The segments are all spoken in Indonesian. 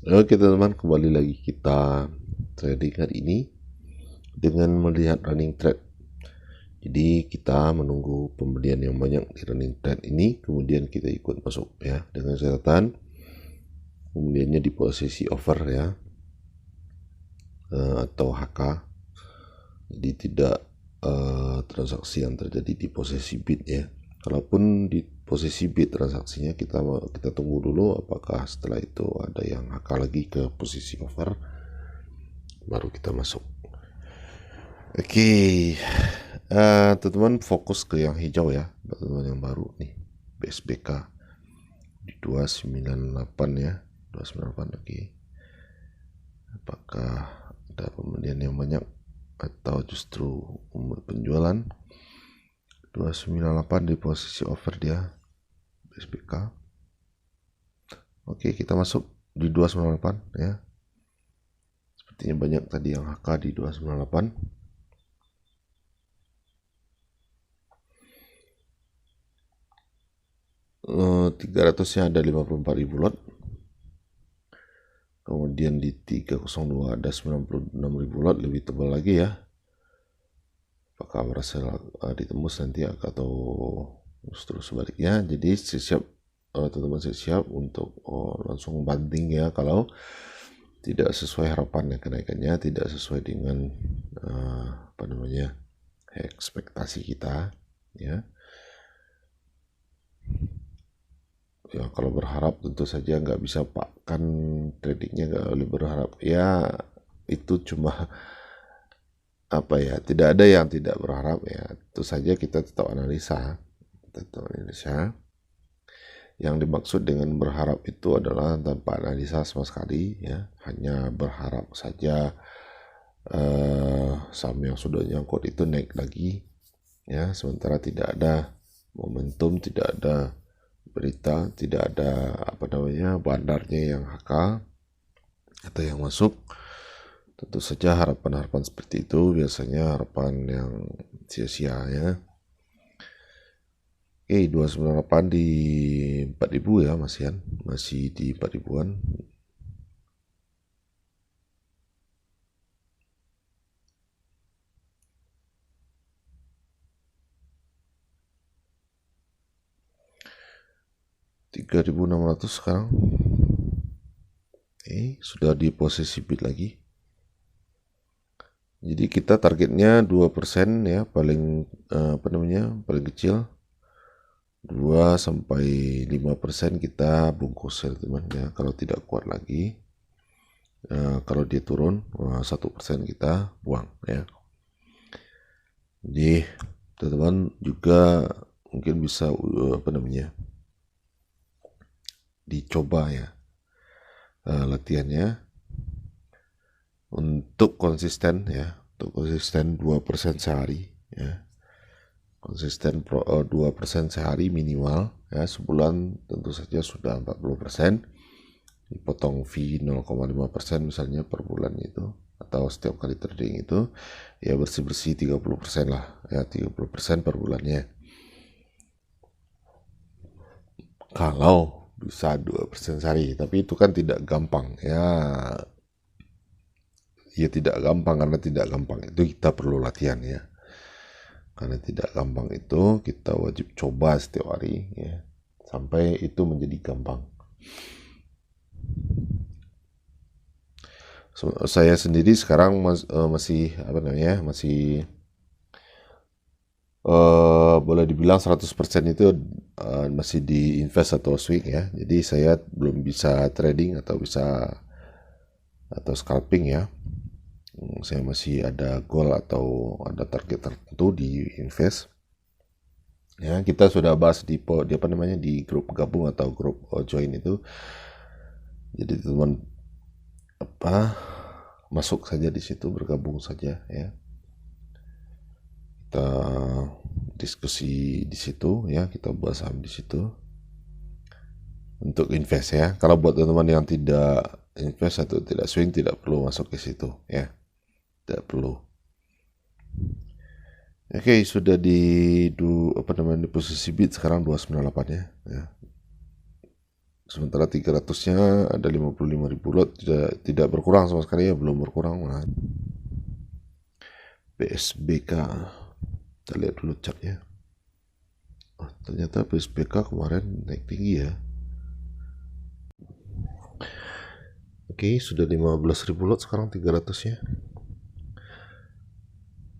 Oke teman-teman, kembali lagi kita trading hari ini dengan melihat running trade. Jadi kita menunggu pembelian yang banyak di running trade ini, kemudian kita ikut masuk ya, dengan catatan pembeliannya di posisi over ya, atau HK. Jadi tidak transaksi yang terjadi di posisi bid ya. Kalaupun di posisi bid transaksinya kita tunggu dulu apakah setelah itu ada yang HK lagi ke posisi over, baru kita masuk. Oke, teman-teman fokus ke yang hijau ya, teman-teman yang baru nih, BSBK di 298 ya, 298. Oke, apakah ada pembelian yang banyak atau justru penjualan? 298 di posisi over dia, BSBK. Oke, kita masuk di 298 ya. Sepertinya banyak tadi yang HK di 298. 300-nya ada 54.000 lot. Kemudian di 302 ada 96.000 lot, lebih tebal lagi ya. Apakah berhasil ditembus nanti atau justru sebaliknya. Jadi siap teman-teman, siap untuk langsung banting ya kalau tidak sesuai harapan ya, kenaikannya tidak sesuai dengan ekspektasi kita ya. Ya kalau berharap tentu saja nggak bisa pak, kan tradingnya nggak boleh berharap ya, itu cuma apa ya, tidak ada yang tidak berharap ya, tentu saja kita tetap analisa. Yang dimaksud dengan berharap itu adalah tanpa analisa sama sekali ya, hanya berharap saja saham yang sudah nyangkut itu naik lagi ya, sementara tidak ada momentum, tidak ada berita, tidak ada bandarnya yang HK atau yang masuk. Tentu saja harapan-harapan seperti itu biasanya harapan yang sia-sia ya. Oke, 298 di 4.000 ya, masih di 4.000-an. $3.600 sekarang. Sudah di posisi bid lagi. Jadi kita targetnya 2% ya, paling paling kecil 2-5% kita bungkus ya teman ya. Kalau tidak kuat lagi, kalau dia turun 1% kita buang ya. Jadi teman-teman juga mungkin bisa dicoba ya latihannya untuk konsisten ya, untuk konsisten 2% sehari ya, konsisten 2% sehari minimal ya, sebulan tentu saja sudah 40%, dipotong fee 0,5% misalnya per bulan itu, atau setiap kali trading itu ya bersih-bersih 30% lah ya, 30% per bulannya. Kalau bisa 2% sehari, tapi itu kan tidak gampang ya. Ya tidak gampang, karena tidak gampang itu kita perlu latihan ya. Karena tidak gampang itu kita wajib coba setiap hari ya, sampai itu menjadi gampang. Saya sendiri sekarang masih boleh dibilang 100% itu masih di invest atau swing ya. Jadi saya belum bisa trading atau scalping ya. Saya masih ada goal atau ada target tertentu di invest. Ya, kita sudah bahas di grup gabung atau grup join itu. Jadi teman masuk saja di situ, bergabung saja ya. Kita diskusi di situ ya, kita bahas saham di situ untuk invest ya. Kalau buat teman-teman yang tidak invest atau tidak swing, tidak perlu masuk ke situ ya. Tidak perlu. Oke, sudah di posisi bid sekarang 298 ya. Sementara 300-nya ada 55.000 lot, tidak berkurang sama sekali ya, belum berkurang malah. PSBK, kita lihat dulu chartnya. Oh, ternyata PSBK kemarin naik tinggi ya. Oke, sudah 15.000 lot, sekarang 300-nya.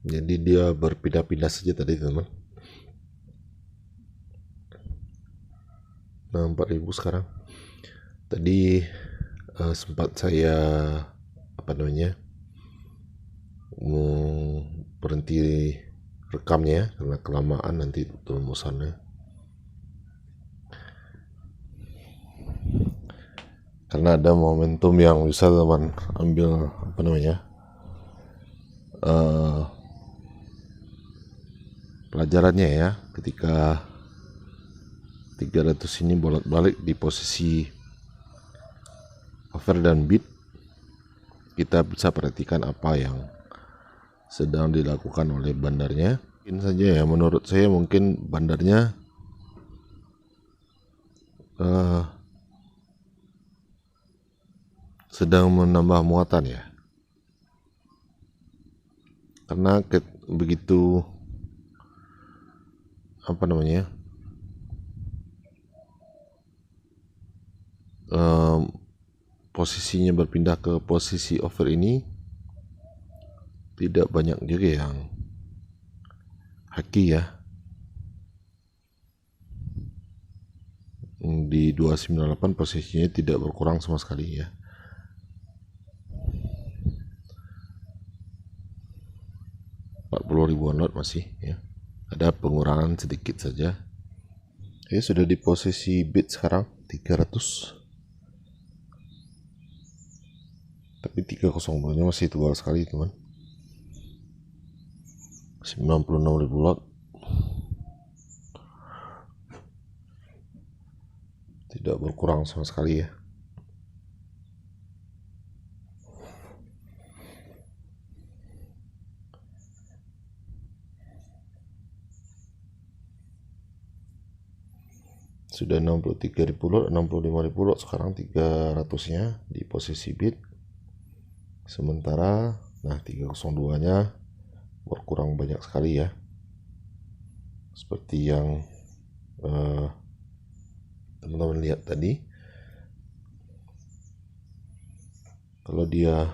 Jadi dia berpindah-pindah saja tadi teman. Nah, 4.000 sekarang. Tadi sempat saya mau berhenti rekamnya karena kelamaan nanti rumusannya. Karena ada momentum yang bisa teman ambil pelajarannya ya, ketika 300 ini bolak-balik di posisi over dan bid, kita bisa perhatikan apa yang sedang dilakukan oleh bandarnya. Mungkin saja ya, menurut saya mungkin bandarnya sedang menambah muatan ya, karena begitu posisinya berpindah ke posisi over ini, tidak banyak juga yang haki ya. Di 298 posisinya tidak berkurang sama sekali ya. Ribuan lot masih ya, ada pengurangan sedikit saja ya. Sudah di posisi bid sekarang 300, tapi 302 nya masih tebal sekali teman, 96.000 lot, tidak berkurang sama sekali ya. Sudah 63.000 lot, 65.000 lot, sekarang 300-nya di posisi bid. Sementara nah 302-nya berkurang banyak sekali ya, seperti yang teman-teman lihat tadi. Kalau dia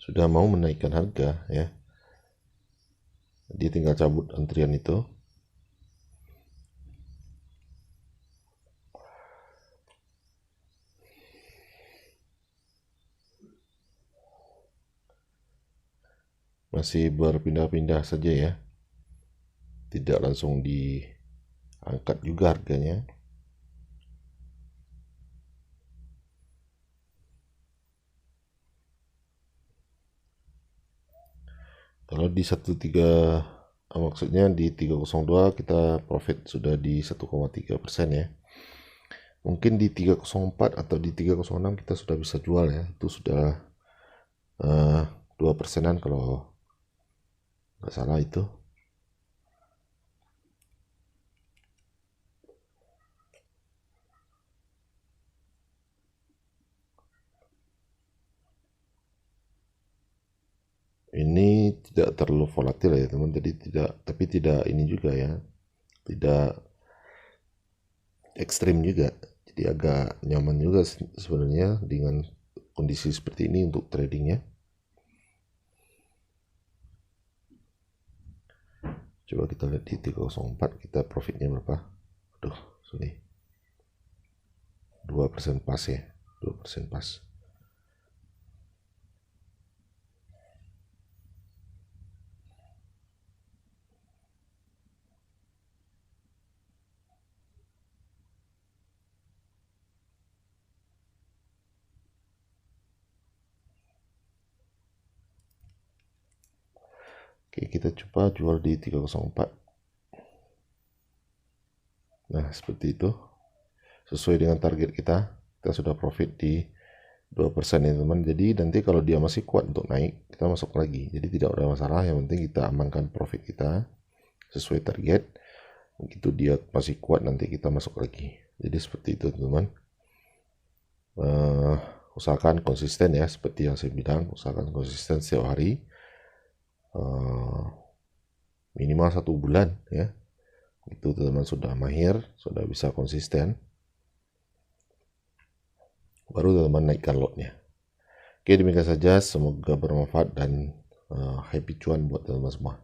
sudah mau menaikkan harga ya, dia tinggal cabut antrian itu. Masih berpindah-pindah saja ya, tidak langsung diangkat juga harganya. Kalau di 13, maksudnya di 302 kita profit sudah di 1,3% ya. Mungkin di 304 atau di 306 kita sudah bisa jual ya, itu sudah 2%-an kalau nggak salah itu. Ini tidak terlalu volatil ya teman, jadi tidak ini juga ya, tidak ekstrim juga, jadi agak nyaman juga sebenarnya dengan kondisi seperti ini untuk tradingnya. Coba kita lihat di 304 kita profitnya berapa. Aduh, sorry, 2% pas ya, 2% pas. Oke, kita coba jual di 304. Nah, seperti itu. Sesuai dengan target kita sudah profit di 2% ya teman. Jadi nanti kalau dia masih kuat untuk naik, kita masuk lagi. Jadi tidak ada masalah, yang penting kita amankan profit kita sesuai target. Begitu dia masih kuat nanti kita masuk lagi. Jadi seperti itu teman-teman. Usahakan konsisten ya, seperti yang saya bilang, usahakan konsisten setiap hari, minimal 1 bulan ya. Itu teman-teman sudah mahir, sudah bisa konsisten, baru teman-teman naikkan lotnya. Oke, demikian saja, semoga bermanfaat dan happy cuan buat teman-teman semua.